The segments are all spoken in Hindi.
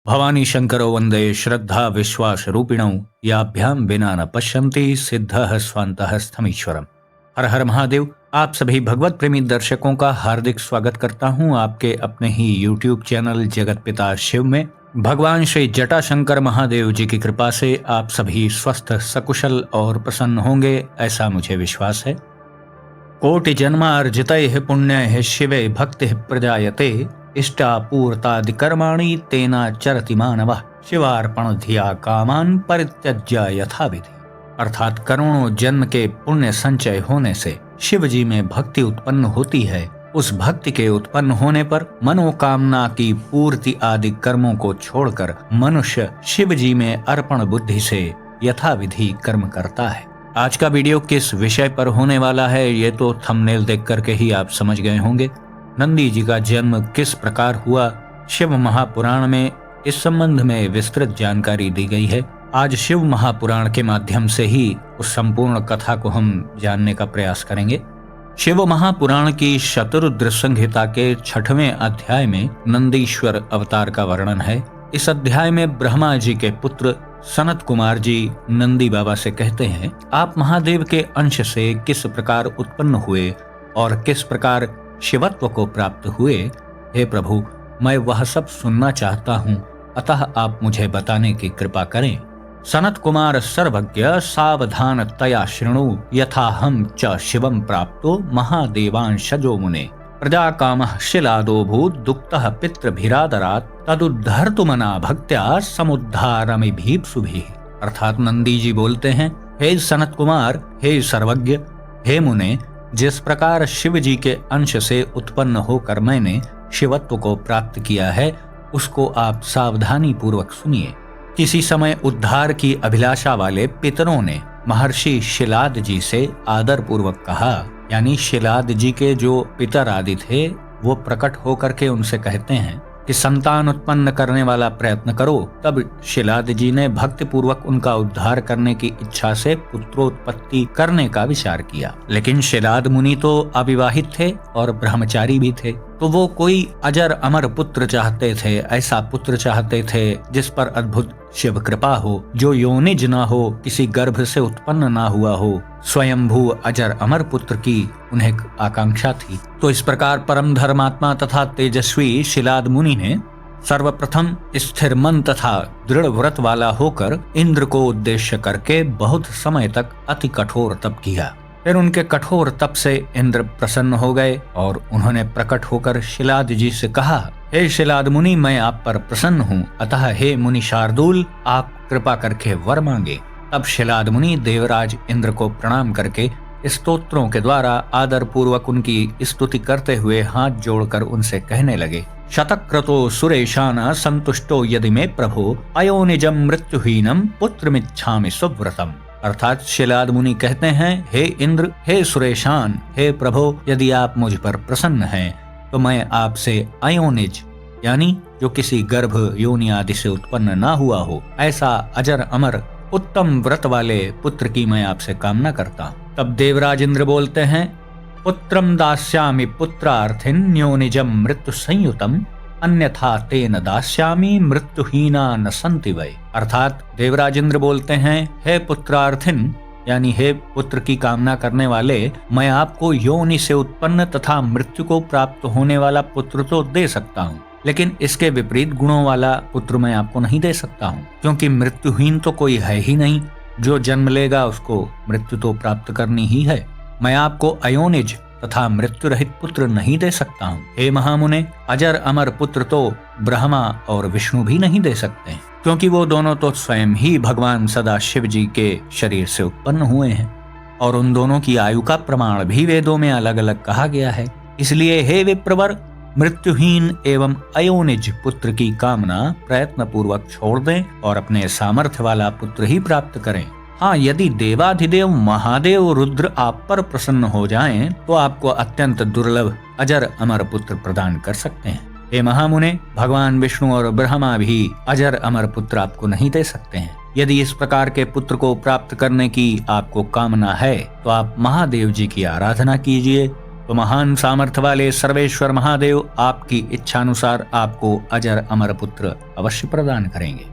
भवानी शंकरो वंदे श्रद्धा विश्वास रूपिणौ याभ्याम बिना न पश्यन्ति सिद्धः स्वान्तः स्थमीश्वरम। हर हर महादेव। आप सभी भगवत प्रेमी दर्शकों का हार्दिक स्वागत करता हूं आपके अपने ही YouTube चैनल जगत पिता शिव में। भगवान श्री जटाशंकर महादेव जी की कृपा से आप सभी स्वस्थ सकुशल और प्रसन्न होंगे, ऐसा मुझे विश्वास है। कोटि जन्मार्जितैः पुण्यैः शिवे भक्तिः प्रजायते इष्टापूर्तादिकर्माणि तेनाचरति मानवः शिवार्पण धिया कामान परित्यज्य यथाविधि। अर्थात करोड़ों जन्म के पुण्य संचय होने से शिव जी में भक्ति उत्पन्न होती है। उस भक्ति के उत्पन्न होने पर मनोकामना की पूर्ति आदि कर्मों को छोड़कर मनुष्य शिव जी में अर्पण बुद्धि से यथाविधि कर्म करता है। आज का वीडियो किस विषय पर होने वाला है ये तो थंबनेल देख करके ही आप समझ गए होंगे। नंदी जी का जन्म किस प्रकार हुआ, शिव महापुराण में इस संबंध में विस्तृत जानकारी दी गई है। आज शिव महापुराण के माध्यम से ही उस संपूर्ण कथा को हम जानने का प्रयास करेंगे। शिव महापुराण की शतरुद्र संहिता के 6वें अध्याय में नंदीश्वर अवतार का वर्णन है। इस अध्याय में ब्रह्मा जी के पुत्र सनत कुमार जी नंदी बाबा से कहते हैं, आप महादेव के अंश से किस प्रकार उत्पन्न हुए और किस प्रकार शिवत्व को प्राप्त हुए। हे प्रभु, मैं वह सब सुनना चाहता हूँ, अतः आप मुझे बताने की कृपा करें। सनत कुमार सर्वज्ञ सावधान तया शृणु यथा हम च शिवम प्राप्तो महादेवांशजो मुने प्रजा कामः शिलादो भूत दुक्तः पितृभिरादरात् तदुद्धर्तुमना भक्त्या समुद्धारमिभीप्सुभिः। अर्थात नंदी जी बोलते हैं, हे सनत कुमार, हे सर्वज्ञ, हे मुने, जिस प्रकार शिव जी के अंश से उत्पन्न होकर मैंने शिवत्व को प्राप्त किया है उसको आप सावधानी पूर्वक सुनिए। किसी समय उद्धार की अभिलाषा वाले पितरों ने महर्षि शिलाद जी से आदर पूर्वक कहा, यानी शिलाद जी के जो पितर आदि थे वो प्रकट होकर के उनसे कहते हैं कि संतान उत्पन्न करने वाला प्रयत्न करो। तब शिलाद जी ने भक्ति पूर्वक उनका उद्धार करने की इच्छा से पुत्रोत्पत्ति करने का विचार किया। लेकिन शिलाद मुनि तो अविवाहित थे और ब्रह्मचारी भी थे, तो वो कोई अजर अमर पुत्र चाहते थे। ऐसा पुत्र चाहते थे जिस पर अद्भुत शिव कृपा हो, जो योनिज न हो, किसी गर्भ से उत्पन्न ना हुआ हो। स्वयंभू अजर अमर पुत्र की उन्हें आकांक्षा थी। तो इस प्रकार परम धर्मात्मा तथा तेजस्वी शिलाद मुनि ने सर्वप्रथम स्थिर मन तथा दृढ़ व्रत वाला होकर इंद्र को उद्देश्य करके बहुत समय तक अति कठोर तप किया। फिर उनके कठोर तप से इंद्र प्रसन्न हो गए और उन्होंने प्रकट होकर शिलाद जी से कहा, हे शिलाद मुनि, मैं आप पर प्रसन्न हूँ, अतः हे मुनि शार्दूल, आप कृपा करके वर मांगे। तब शिलाद मुनि देवराज इंद्र को प्रणाम करके स्तोत्रों के द्वारा आदर पूर्वक उनकी स्तुति करते हुए हाथ जोड़कर उनसे कहने लगे, शतक्रतो सुरेशान संतुष्टो यदि में प्रभो अयोनिजम मृत्युहीनम पुत्रमिच्छामि सुव्रतम। अर्थात शिलाद मुनि कहते हैं, हे इंद्र, हे सुरेशान, हे प्रभो, यदि आप मुझ पर प्रसन्न हैं तो मैं आपसे अयोनिज यानी जो किसी गर्भ योनि आदि से उत्पन्न ना हुआ हो ऐसा अजर अमर उत्तम व्रत वाले पुत्र की मैं आपसे कामना करता हूँ। तब देवराज इंद्र बोलते हैं, पुत्रम दास्यामि पुत्रार्थिन न्योनिजम मृत्यु संयुतम अन्यथा तेन दास्यामि मृत्युहीना न सन्ति वै। अर्थात देवराज इंद्र बोलते हैं, हे पुत्रार्थिन यानी हे पुत्र की कामना करने वाले, मैं आपको योनि से उत्पन्न तथा मृत्यु को प्राप्त होने वाला पुत्र तो दे सकता हूँ, लेकिन इसके विपरीत गुणों वाला पुत्र मैं आपको नहीं दे सकता हूँ, क्योंकि मृत्युहीन तो कोई है ही नहीं। जो जन्म लेगा उसको मृत्यु तो प्राप्त करनी ही है। मैं आपको अयोनिज तथा मृत्यु रहित पुत्र नहीं दे सकता हूँ। हे महामुने, अजर अमर पुत्र तो ब्रह्मा और विष्णु भी नहीं दे सकते, क्योंकि वो दोनों तो स्वयं ही भगवान सदा शिव जी के शरीर से उत्पन्न हुए हैं और उन दोनों की आयु का प्रमाण भी वेदों में अलग अलग कहा गया है। इसलिए हे विप्रवर, मृत्युहीन एवं अयोनिज पुत्र की कामना प्रयत्न पूर्वक छोड़ दें और अपने सामर्थ्य वाला पुत्र ही प्राप्त करें। हाँ, यदि देवाधिदेव महादेव रुद्र आप पर प्रसन्न हो जाएं, तो आपको अत्यंत दुर्लभ अजर अमर पुत्र प्रदान कर सकते हैं। हे महामुने, भगवान विष्णु और ब्रह्मा भी अजर अमर पुत्र आपको नहीं दे सकते हैं। यदि इस प्रकार के पुत्र को प्राप्त करने की आपको कामना है तो आप महादेव जी की आराधना कीजिए तो महान सामर्थ्य वाले सर्वेश्वर महादेव आपकी इच्छानुसार आपको अजर अमर पुत्र अवश्य प्रदान करेंगे।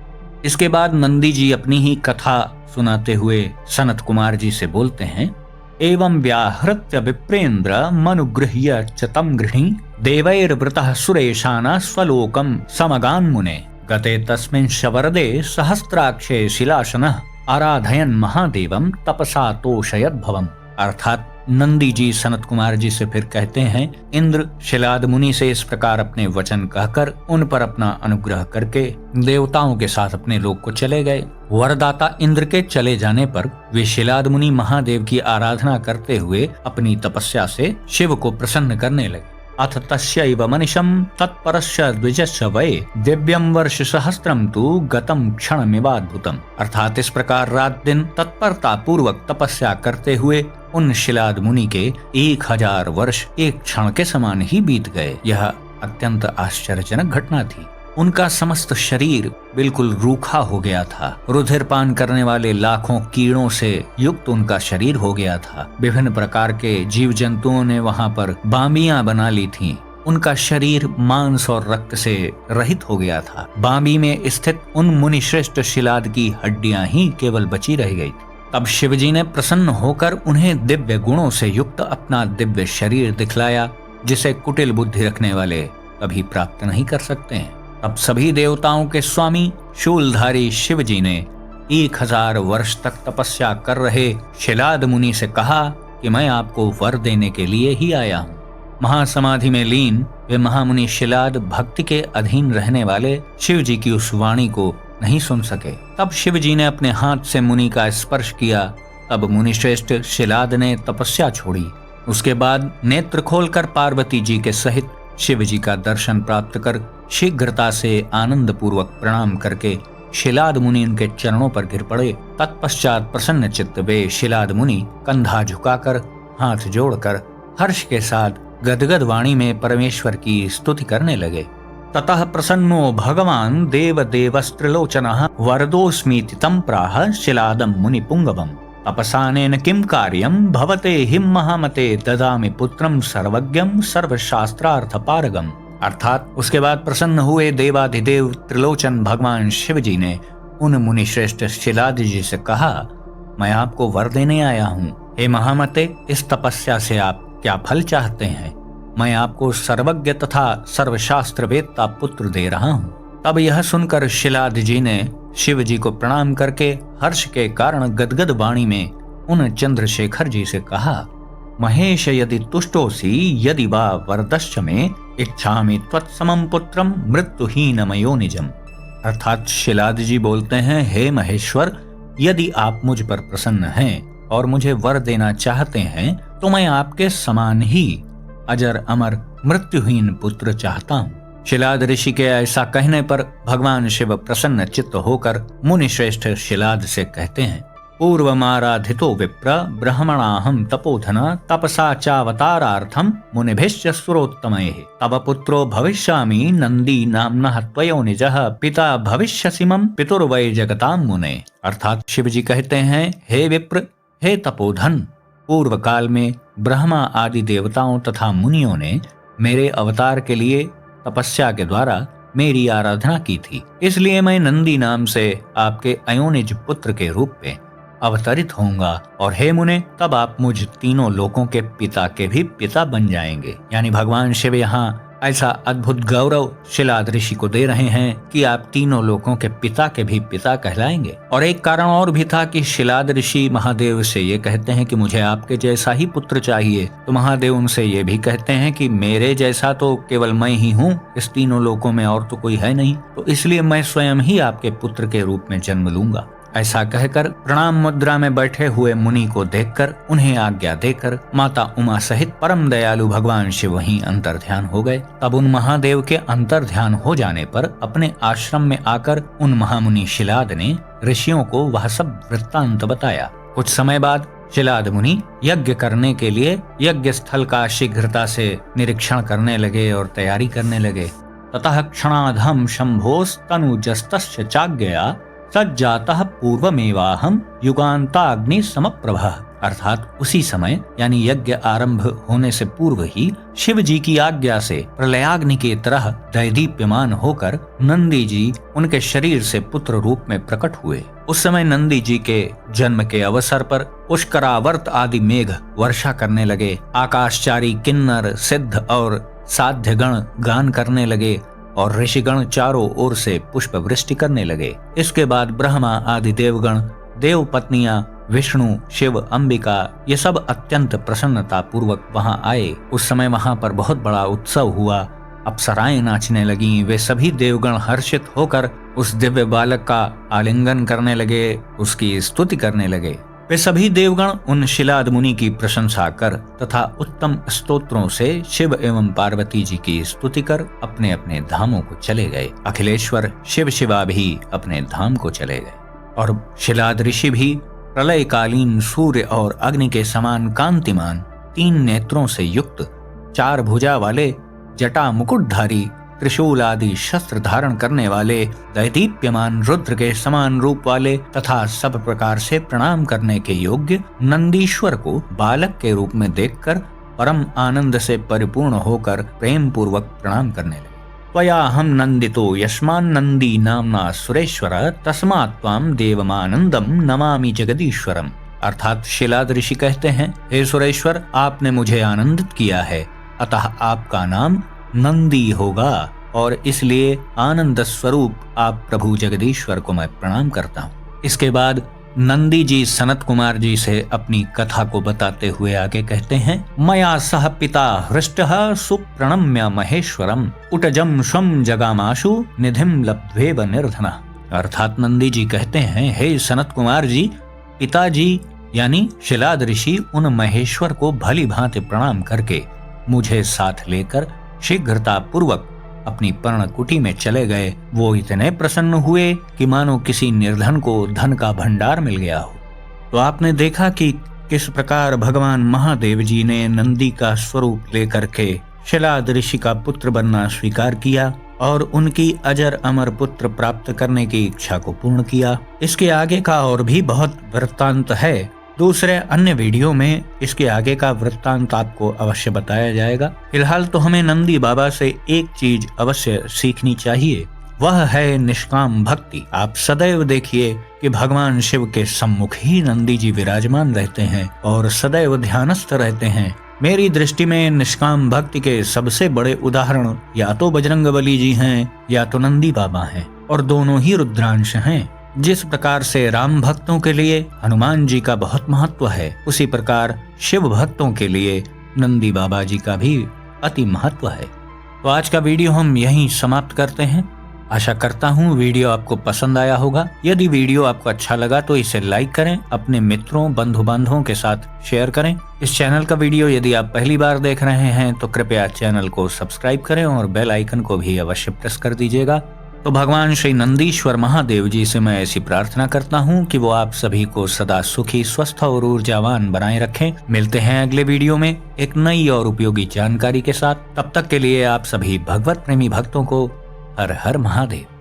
इसके बाद नंदी जी अपनी ही कथा सुनाते हुए सनत कुमार जी से बोलते हैं, एवं व्याहृत्य विप्रेन्द्र मनुगृह्य च तम गृही देवैर्वृतः सुरेशाना स्वलोकम समगान मुने गते तस्मिन् शवरदे सहस्त्राक्षे शिलासनः आराधयन महादेवम तपसा तोषयत भवम। अर्थात नंदी जी सनत कुमार जी से फिर कहते हैं, इंद्र शिलाद मुनि से इस प्रकार अपने वचन कहकर उन पर अपना अनुग्रह करके देवताओं के साथ अपने लोक को चले गए। वरदाता इंद्र के चले जाने पर वे शिलाद मुनि महादेव की आराधना करते हुए अपनी तपस्या से शिव को प्रसन्न करने लगे। अथ तस्यैव मनिषं तत्परस्य द्विजस्य वै दिव्यं वर्ष सहस्त्रम तु गतम क्षणमिवाद्भुतम। अर्थात इस प्रकार रात दिन तत्परता पूर्वक तपस्या करते हुए उन शिलाद मुनि के 1000 वर्ष एक क्षण के समान ही बीत गए। यह अत्यंत आश्चर्यजनक घटना थी। उनका समस्त शरीर बिल्कुल रूखा हो गया था। रुधिर पान करने वाले लाखों कीड़ों से युक्त उनका शरीर हो गया था। विभिन्न प्रकार के जीव जंतुओं ने वहां पर बामियां बना ली थीं। उनका शरीर मांस और रक्त से रहित हो गया था। बामी में स्थित उन मुनि श्रेष्ठ शिलाद की हड्डियां ही केवल बची रह गई थी। तब शिवजी ने प्रसन्न होकर उन्हें दिव्य गुणों से युक्त अपना दिव्य शरीर दिखलाया, जिसे कुटिल बुद्धि रखने वाले कभी प्राप्त नहीं कर सकते हैं। अब सभी देवताओं के स्वामी शूलधारी शिवजी ने 1000 वर्ष तक तपस्या कर रहे शिलाद मुनि से कहा कि मैं आपको वर देने के लिए ही आया हूँ। महासमाधि में लीन वे महामुनि शिलाद भक्ति के अधीन रहने वाले शिवजी की उस वाणी को नहीं सुन सके। तब शिवजी ने अपने हाथ से मुनि का स्पर्श किया। तब मुनि श्रेष्ठ शिलाद ने तपस्या छोड़ी। उसके बाद नेत्र खोलकर पार्वती जी के सहित शिव जी का दर्शन प्राप्त कर शीघ्रता से आनंद पूर्वक प्रणाम करके शिलाद मुनि उनके चरणों पर गिर पड़े। तत्पश्चात प्रसन्न चित्त वे शिलाद मुनि कंधा झुकाकर हाथ जोड़कर हर्ष के साथ गदगद वाणी में परमेश्वर की स्तुति करने लगे। ततः प्रसन्नो भगवान देव देवस्त्रिलोचनः वरदोस्मीति तं प्राह शिलादं मुनि पुंगवम्। तपसानेन किं कार्यं भवते हिम महामते ददामि पुत्रम सर्वज्ञम सर्वशास्त्रार्थ पारगम। अर्थात उसके बाद प्रसन्न हुए देवाधिदेव त्रिलोचन भगवान शिव जी ने उन मुनि श्रेष्ठ शिलाद जी से कहा, मैं आपको वर देने आया हूँ। हे महामते, इस तपस्या से आप क्या फल चाहते हैं? मैं आपको सर्वज्ञ तथा सर्वशास्त्र वेत्ता पुत्र दे रहा हूँ। तब यह सुनकर शिलाद जी ने शिव जी को प्रणाम करके हर्ष के कारण गदगद वाणी में उन चंद्रशेखर जी से कहा, महेश यदि तुष्टोसी यदि वा वरदश्च में इच्छामि त्वत्समं पुत्रम मृत्युहीनमयो निजम। अर्थात शिलाद जी बोलते हैं, हे महेश्वर, यदि आप मुझ पर प्रसन्न हैं और मुझे वर देना चाहते हैं तो मैं आपके समान ही अजर अमर मृत्युहीन पुत्र चाहता हूँ। शिलाद ऋषि के ऐसा कहने पर भगवान शिव प्रसन्न चित्त होकर मुनि श्रेष्ठ शिलाद से कहते हैं, पूर्वमाराधितो विप्र ब्रह्मणाहं तपोधन तपसा चावतारार्थम मुनिभिश्च सुरोत्तमैः तव पुत्रो भविष्यामि नंदी नाम्नः त्वयोनिजः पिता भविष्यसि मम पितुर्वै जगतां मुने। अर्थात शिव जी कहते हैं, हे विप्र, हे तपोधन, पूर्व काल में ब्रह्मा आदि देवताओं तथा मुनियों ने मेरे अवतार के लिए तपस्या के द्वारा मेरी आराधना की थी, इसलिए मैं नंदी नाम से आपके अयोनिज पुत्र के रूप में अवतरित होऊंगा। और हे मुने, तब आप मुझ तीनों लोकों के पिता के भी पिता बन जाएंगे। यानी भगवान शिव यहाँ ऐसा अद्भुत गौरव शिलाद ऋषि को दे रहे हैं कि आप तीनों लोकों के पिता के भी पिता कहलाएंगे। और एक कारण और भी था कि शिलाद ऋषि महादेव से ये कहते हैं कि मुझे आपके जैसा ही पुत्र चाहिए, तो महादेव उनसे ये भी कहते हैं कि मेरे जैसा तो केवल मैं ही हूँ, इस तीनों लोकों में और तो कोई है नहीं, तो इसलिए मैं स्वयं ही आपके पुत्र के रूप में जन्म लूंगा। ऐसा कहकर प्रणाम मुद्रा में बैठे हुए मुनि को देखकर उन्हें आज्ञा देकर माता उमा सहित परम दयालु भगवान शिव वहीं अंतर ध्यान हो गए। तब उन महादेव के अंतर ध्यान हो जाने पर अपने आश्रम में आकर उन महामुनि शिलाद ने ऋषियों को वह सब वृत्तांत बताया। कुछ समय बाद शिलाद मुनि यज्ञ करने के लिए यज्ञ स्थल का शीघ्रता से निरीक्षण करने लगे और तैयारी करने लगे। ततः क्षणाधम शंभोस्तनुजस्तस्य चाज्ञया सज्जातः पूर्वमेवाहम युगांताग्नि समप्रभा। अर्थात उसी समय यानी यज्ञ आरंभ होने से पूर्व ही शिव जी की आज्ञा से प्रलयाग्नि की तरह दैदीप्यमान होकर नंदी जी उनके शरीर से पुत्र रूप में प्रकट हुए। उस समय नंदी जी के जन्म के अवसर पर पुष्करावर्त आदि मेघ वर्षा करने लगे। आकाशचारी किन्नर सिद्ध और साध्यगण गान करने लगे और ऋषिगण चारों ओर से पुष्प वृष्टि करने लगे। इसके बाद ब्रह्मा आदि देवगण, देव पत्नियां, विष्णु, शिव, अंबिका ये सब अत्यंत प्रसन्नता पूर्वक वहां आए। उस समय वहां पर बहुत बड़ा उत्सव हुआ। अप्सराएं नाचने लगीं। वे सभी देवगण हर्षित होकर उस दिव्य बालक का आलिंगन करने लगे, उसकी स्तुति करने लगे। वे सभी देवगण उन शिलाद मुनि की प्रशंसा कर तथा उत्तम स्तोत्रों से शिव एवं पार्वती जी की स्तुति कर अपने अपने धामों को चले गए। अखिलेश्वर शिव शिवा भी अपने धाम को चले गए और शिलाद ऋषि भी प्रलयकालीन सूर्य और अग्नि के समान कांतिमान 3 नेत्रों से युक्त 4 भुजा वाले जटा मुकुटधारी त्रिशूल आदि शस्त्र धारण करने वाले दैदीप्यमान रुद्र के समान रूप वाले तथा सब प्रकार से प्रणाम करने के योग्य नंदीश्वर को बालक के रूप में देखकर परम आनंद से परिपूर्ण होकर प्रेम पूर्वक प्रणाम करने लगे। त्वया हम नंदितो यस्मान नंदी नामना सुरेश्वर तस्मात् त्वां देवमानंदम नमामि जगदीश्वरम। अर्थात शिलाद ऋषि कहते हैं, हे सुरेश्वर, आपने मुझे आनंदित किया है, अतः आपका नाम नंदी होगा और इसलिए आनंद स्वरूप आप प्रभु जगदीश्वर को मैं प्रणाम करता हूँ। इसके बाद नंदी जी सनत कुमार जी से अपनी कथा को बताते हुए आगे कहते हैं, मया सह पिता हृष्टः सुप्रणम्य महेश्वरम उटजम स्वम जगामाशु निधिम लब्ध्वेव निर्धनः। अर्थात नंदी जी कहते हैं, हे सनत कुमार जी, पिताजी यानी शिलाद ऋषि उन महेश्वर को भली भांति प्रणाम करके मुझे साथ लेकर शीघ्रता पूर्वक अपनी पर्णकुटी में चले गए। वो इतने प्रसन्न हुए कि मानो किसी निर्धन को धन का भंडार मिल गया हो। तो आपने देखा कि किस प्रकार भगवान महादेव जी ने नंदी का स्वरूप लेकर के शिलाद ऋषि का पुत्र बनना स्वीकार किया और उनकी अजर अमर पुत्र प्राप्त करने की इच्छा को पूर्ण किया। इसके आगे का और भी बहुत वृत्तांत है। दूसरे अन्य वीडियो में इसके आगे का वृत्तांत आपको अवश्य बताया जाएगा। फिलहाल तो हमें नंदी बाबा से एक चीज अवश्य सीखनी चाहिए, वह है निष्काम भक्ति। आप सदैव देखिए कि भगवान शिव के सम्मुख ही नंदी जी विराजमान रहते हैं और सदैव ध्यानस्थ रहते हैं। मेरी दृष्टि में निष्काम भक्ति के सबसे बड़े उदाहरण या तो बजरंगबली जी हैं या तो नंदी बाबा हैं, और दोनों ही रुद्रांश हैं। जिस प्रकार से राम भक्तों के लिए हनुमान जी का बहुत महत्व है, उसी प्रकार शिव भक्तों के लिए नंदी बाबा जी का भी अति महत्व है। तो आज का वीडियो हम यहीं समाप्त करते हैं। आशा करता हूँ वीडियो आपको पसंद आया होगा। यदि वीडियो आपको अच्छा लगा तो इसे लाइक करें, अपने मित्रों बंधु बांधवों के साथ शेयर करें। इस चैनल का वीडियो यदि आप पहली बार देख रहे हैं तो कृपया चैनल को सब्सक्राइब करें और बेल आइकन को भी अवश्य प्रेस कर दीजिएगा। तो भगवान श्री नंदीश्वर महादेव जी से मैं ऐसी प्रार्थना करता हूँ कि वो आप सभी को सदा सुखी, स्वस्थ और ऊर्जावान बनाए रखें। मिलते हैं अगले वीडियो में एक नई और उपयोगी जानकारी के साथ। तब तक के लिए आप सभी भगवत प्रेमी भक्तों को हर हर महादेव।